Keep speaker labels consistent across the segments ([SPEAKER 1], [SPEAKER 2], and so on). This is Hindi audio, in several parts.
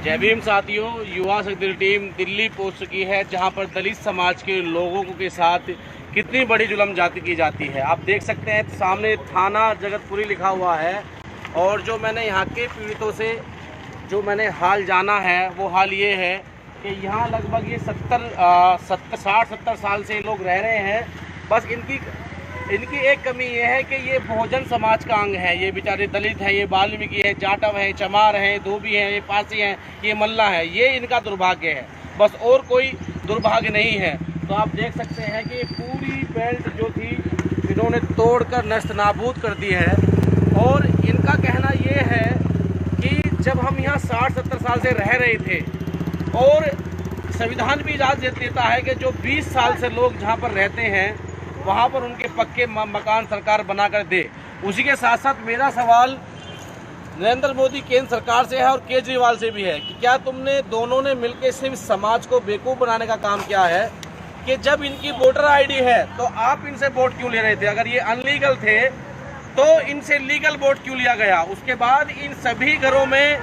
[SPEAKER 1] जय भीम साथियों, युवा शक्ति टीम दिल्ली पहुंच चुकी है, जहां पर दलित समाज के लोगों के साथ कितनी बड़ी जुल्म जाती की जाती है। आप देख सकते हैं सामने थाना जगतपुरी लिखा हुआ है। और जो मैंने यहाँ के पीड़ितों से जो मैंने हाल जाना है वो हाल ये है कि यहाँ लगभग ये 60-70 साल से लोग रह रहे हैं। बस इनकी एक कमी ये है कि ये बहुजन समाज का अंग है। ये बेचारे दलित हैं, ये वाल्मीकि है, जाटव है, चमार है, धोबी है, ये पासी हैं, ये मल्ला है। ये इनका दुर्भाग्य है, बस और कोई दुर्भाग्य नहीं है। तो आप देख सकते हैं कि पूरी बेल्ट जो थी इन्होंने तोड़कर नष्ट नाबूद कर दी है। और इनका कहना ये है कि जब हम यहाँ 60-70 साल से रह रहे थे और संविधान भी इजाज़त देता है कि जो 20 साल से लोग जहाँ पर रहते हैं वहाँ पर उनके पक्के मकान सरकार बनाकर दे। उसी के साथ साथ मेरा सवाल नरेंद्र मोदी केंद्र सरकार से है और केजरीवाल से भी है कि क्या तुमने दोनों ने मिलकर सिर्फ समाज को बेवकूफ़ बनाने का काम किया है कि जब इनकी वोटर आईडी है तो आप इनसे वोट क्यों ले रहे थे? अगर ये अनलीगल थे तो इनसे लीगल वोट क्यों लिया गया? उसके बाद इन सभी घरों में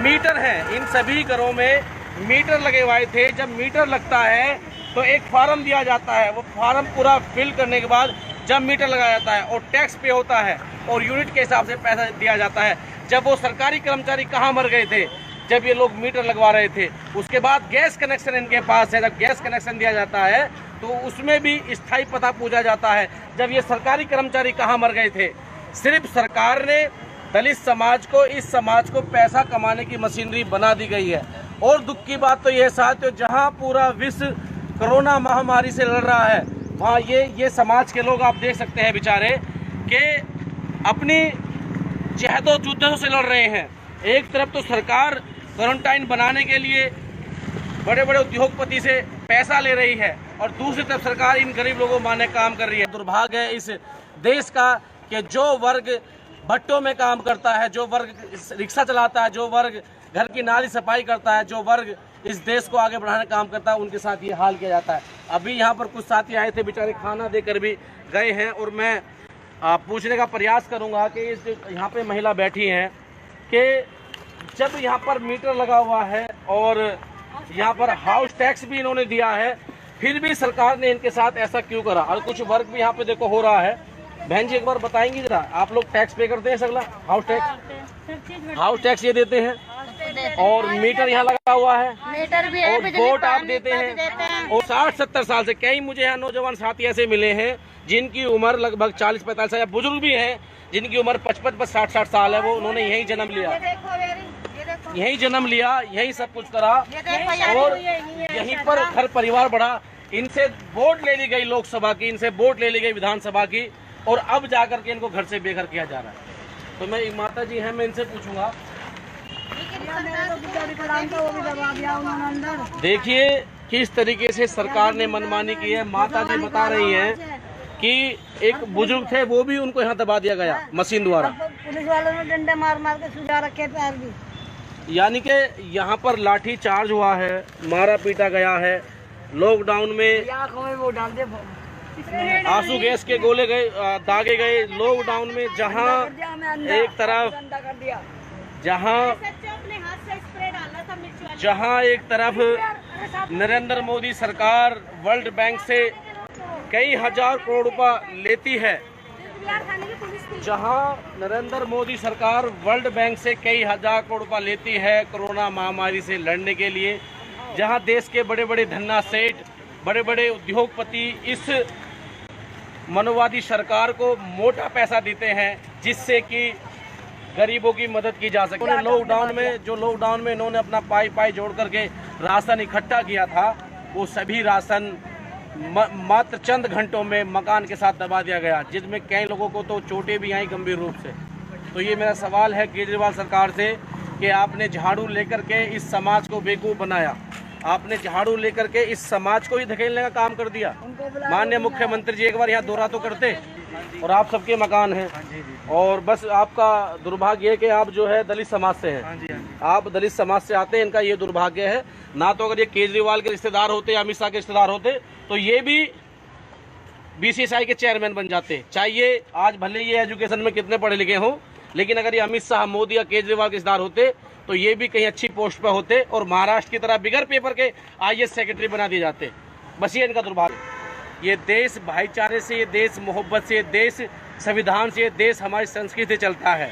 [SPEAKER 1] मीटर हैं, इन सभी घरों में मीटर लगे हुए थे। जब मीटर लगता है तो एक फार्म दिया जाता है, वो फार्म पूरा फिल करने के बाद जब मीटर लगाया जाता है और टैक्स पे होता है और यूनिट के हिसाब से पैसा दिया जाता है। जब वो सरकारी कर्मचारी कहाँ मर गए थे जब ये लोग मीटर लगवा रहे थे? उसके बाद गैस कनेक्शन इनके पास है, जब गैस कनेक्शन दिया जाता है तो उसमें भी स्थायी पता पूछा जाता है। जब ये सरकारी कर्मचारी कहाँ मर गए थे? सिर्फ सरकार ने दलित समाज को, इस समाज को पैसा कमाने की मशीनरी बना दी गई है। और दुख की बात तो यह साथियों, जहाँ पूरा विश्व कोरोना महामारी से लड़ रहा है वहाँ ये समाज के लोग आप देख सकते हैं बेचारे कि अपनी जहदोजहद से लड़ रहे हैं। एक तरफ तो सरकार क्वारंटाइन बनाने के लिए बड़े बड़े उद्योगपति से पैसा ले रही है और दूसरी तरफ सरकार इन गरीब लोगों को मारने काम कर रही है। दुर्भाग्य है इस देश का कि जो वर्ग भट्टों में काम करता है, जो वर्ग रिक्शा चलाता है, जो वर्ग घर की नाली सफाई करता है, जो वर्ग इस देश को आगे बढ़ाने का काम करता है, उनके साथ ये हाल किया जाता है। अभी यहाँ पर कुछ साथी आए थे, बेचारे खाना देकर भी गए हैं। और मैं पूछने का प्रयास करूँगा कि इस यहाँ पे महिला बैठी हैं कि जब यहाँ पर मीटर लगा हुआ है और यहाँ पर हाउस टैक्स भी इन्होंने दिया है, फिर भी सरकार ने इनके साथ ऐसा क्यों करा? और कुछ वर्क भी यहाँ पे देखो हो रहा है। बहन जी एक बार बताएंगी जरा, आप लोग टैक्स पे करते हैं सगला? हाउस टैक्स ये देते हैं और मीटर यहाँ लगा हुआ है,
[SPEAKER 2] मीटर भी है,
[SPEAKER 1] और वोट आप देते हैं। और 60-70 साल से कई मुझे यहाँ नौजवान साथी ऐसे मिले हैं जिनकी उम्र लगभग 40-45 साल, यही भी हैं जिनकी उम्र 55-60 साल है। वो उन्होंने यही जन्म लिया, यही सब कुछ करा और यहीं पर घर परिवार बढ़ा। इनसे वोट ले ली गई लोकसभा की, इनसे वोट ले ली गई विधानसभा की, और अब जाकर के इनको घर से बेघर किया जा रहा है। तो मैं माता जी हैं, मैं इनसे पूछूंगा, देखिए किस तरीके से सरकार ने मनमानी की है। माता जी बता रही हैं कि एक बुजुर्ग थे, वो भी उनको यहाँ दबा दिया गया मशीन द्वारा।
[SPEAKER 2] पुलिस वालों ने डंडे मार मार के सुझा रखे पैर भी।
[SPEAKER 1] यानी कि यहाँ पर लाठी चार्ज हुआ है, मारा पीटा गया है। लॉकडाउन में
[SPEAKER 2] वो डाल दे,
[SPEAKER 1] आंसू गैस के गोले गए, दागे गए। लॉकडाउन में जहाँ एक तरफ नरेंद्र मोदी सरकार वर्ल्ड बैंक से कई हजार करोड़ रुपया लेती है, जहां नरेंद्र मोदी सरकार वर्ल्ड बैंक से कई हजार करोड़ रुपया लेती है कोरोना महामारी से लड़ने के लिए, जहां देश के बड़े बड़े धन्ना सेठ, बड़े बड़े उद्योगपति इस मनोवादी सरकार को मोटा पैसा देते हैं जिससे कि गरीबों की मदद की जा सके। लॉकडाउन में इन्होंने अपना पाई जोड़ करके राशन इकट्ठा किया था, वो सभी राशन मात्र चंद घंटों में मकान के साथ दबा दिया गया, जिसमें कई लोगों को तो चोटें भी आई गंभीर रूप से। तो ये मेरा सवाल है केजरीवाल सरकार से कि आपने झाड़ू लेकर के इस समाज को बेवकूफ़ बनाया, आपने झाड़ू लेकर के इस समाज को ही धकेलने का काम कर दिया। माननीय मुख्यमंत्री जी एक बार यहाँ दौरा तो करते, और आप सबके मकान हैं, और बस आपका दुर्भाग्य है कि आप जो है दलित समाज से हैं। आप दलित समाज से आते हैं, इनका ये दुर्भाग्य है। ना तो अगर ये केजरीवाल के रिश्तेदार होते, अमित शाह के रिश्तेदार होते, तो ये भी BCCI के चेयरमैन बन जाते। चाहिए आज भले ये एजुकेशन में कितने पढ़े लिखे हों, लेकिन अगर ये अमित शाह, मोदी या केजरीवाल के रिश्तेदार होते तो ये भी कहीं अच्छी पोस्ट पर होते और महाराष्ट्र की तरह बिगर पेपर के IAS सेक्रेटरी बना दिए जाते। बस ये इनका दुर्भाग्य। ये देश भाईचारे से, ये देश मोहब्बत से, ये देश संविधान से, ये देश हमारी संस्कृति से चलता है।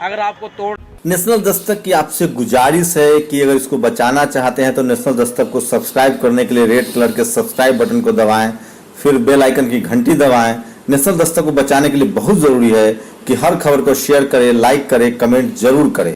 [SPEAKER 1] अगर आपको तोड़
[SPEAKER 3] नेशनल दस्तक की आपसे गुजारिश है कि अगर इसको बचाना चाहते हैं तो नेशनल दस्तक को सब्सक्राइब करने के लिए रेड कलर के सब्सक्राइब बटन को दबाएं, फिर बेल आइकन की घंटी दबाएं। नेशनल दस्तक को बचाने के लिए बहुत जरूरी है कि हर खबर को शेयर करें, लाइक करें, कमेंट जरूर करें।